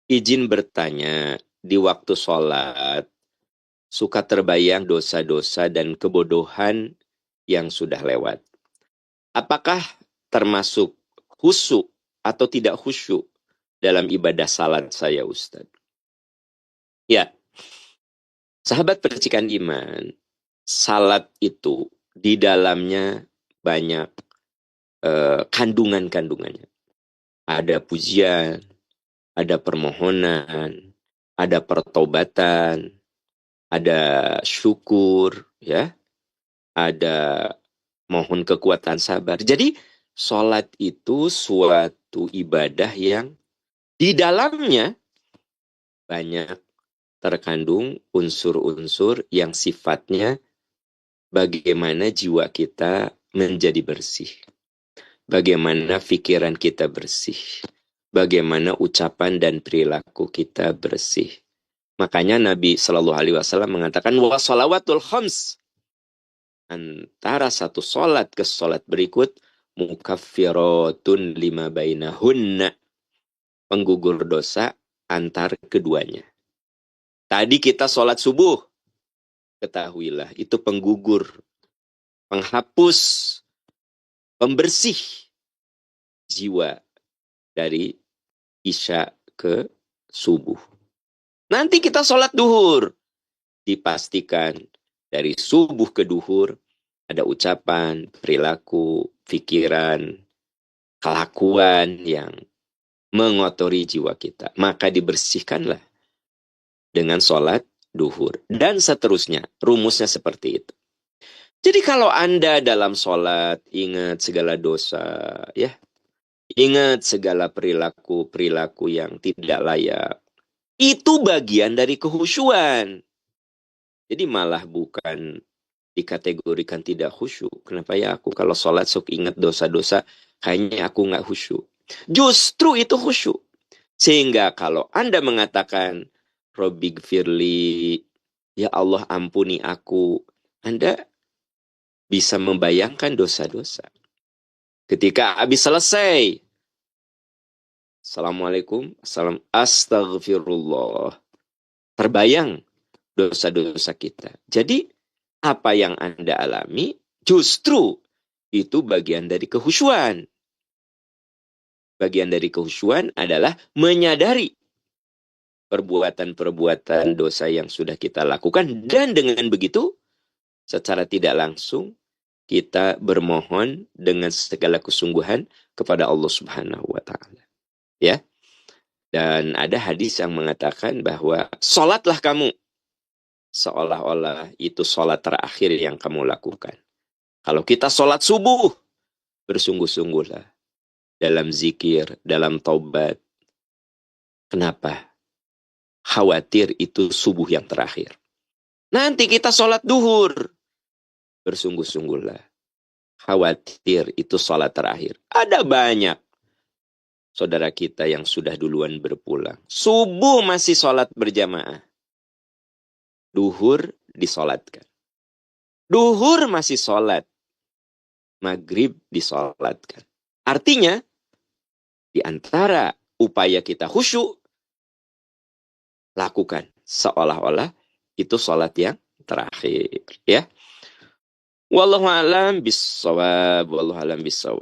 Izin bertanya, di waktu sholat, suka terbayang dosa-dosa dan kebodohan yang sudah lewat. Apakah termasuk khusyuk atau tidak khusyuk dalam ibadah salat saya, Ustaz? Ya, sahabat percikan iman, salat itu di dalamnya banyak kandungan-kandungannya. Ada pujian, ada permohonan, ada pertobatan, ada syukur, ya, ada mohon kekuatan sabar. Jadi, sholat itu suatu ibadah yang di dalamnya banyak terkandung unsur-unsur yang sifatnya bagaimana jiwa kita menjadi bersih. Bagaimana pikiran kita bersih. Bagaimana ucapan dan perilaku kita bersih. Makanya Nabi Shallallahu Alaihi Wasallam mengatakan wa shalawatul khams, antara satu solat ke solat berikut mukaffiratun lima bainahunna, penggugur dosa antar keduanya. Tadi kita solat subuh, ketahuilah itu penggugur, penghapus, pembersih jiwa dari isya ke subuh. Nanti kita solat duhur, dipastikan dari subuh ke duhur ada ucapan, perilaku, pikiran, kelakuan yang mengotori jiwa kita. Maka dibersihkanlah dengan sholat duhur. Dan seterusnya, rumusnya seperti itu. Jadi kalau Anda dalam sholat ingat segala dosa, ya, ingat segala perilaku-perilaku yang tidak layak, itu bagian dari kehusyuan. Jadi malah bukan dikategorikan tidak khusyuk. Kenapa ya aku kalau sholat sok ingat dosa-dosa, kayaknya aku nggak khusyuk. Justru itu khusyuk. Sehingga kalau Anda mengatakan, Robbigfirli, ya Allah ampuni aku, Anda bisa membayangkan dosa-dosa. Ketika habis selesai, Assalamualaikum, astagfirullah. Terbayang dosa-dosa kita. Jadi, apa yang Anda alami, justru itu bagian dari kehusyuan. Bagian dari kehusyuan adalah menyadari perbuatan-perbuatan dosa yang sudah kita lakukan. Dan dengan begitu, secara tidak langsung, kita bermohon dengan segala kesungguhan kepada Allah Subhanahu wa Ta'ala. Ya. Dan ada hadis yang mengatakan bahwa sholatlah kamu seolah-olah itu sholat terakhir yang kamu lakukan. Kalau kita sholat subuh, bersungguh-sungguhlah dalam zikir, dalam taubat. Kenapa? Khawatir itu subuh yang terakhir. Nanti kita sholat duhur, bersungguh-sungguhlah. Khawatir itu sholat terakhir. Ada banyak saudara kita yang sudah duluan berpulang. Subuh masih sholat berjamaah. Duhur disolatkan. Duhur masih sholat. Maghrib disolatkan. Artinya, di antara upaya kita khusyuk, lakukan seolah-olah itu sholat yang terakhir. Ya. Wallahu a'lam bissawab. Wallahu a'lam bissawab.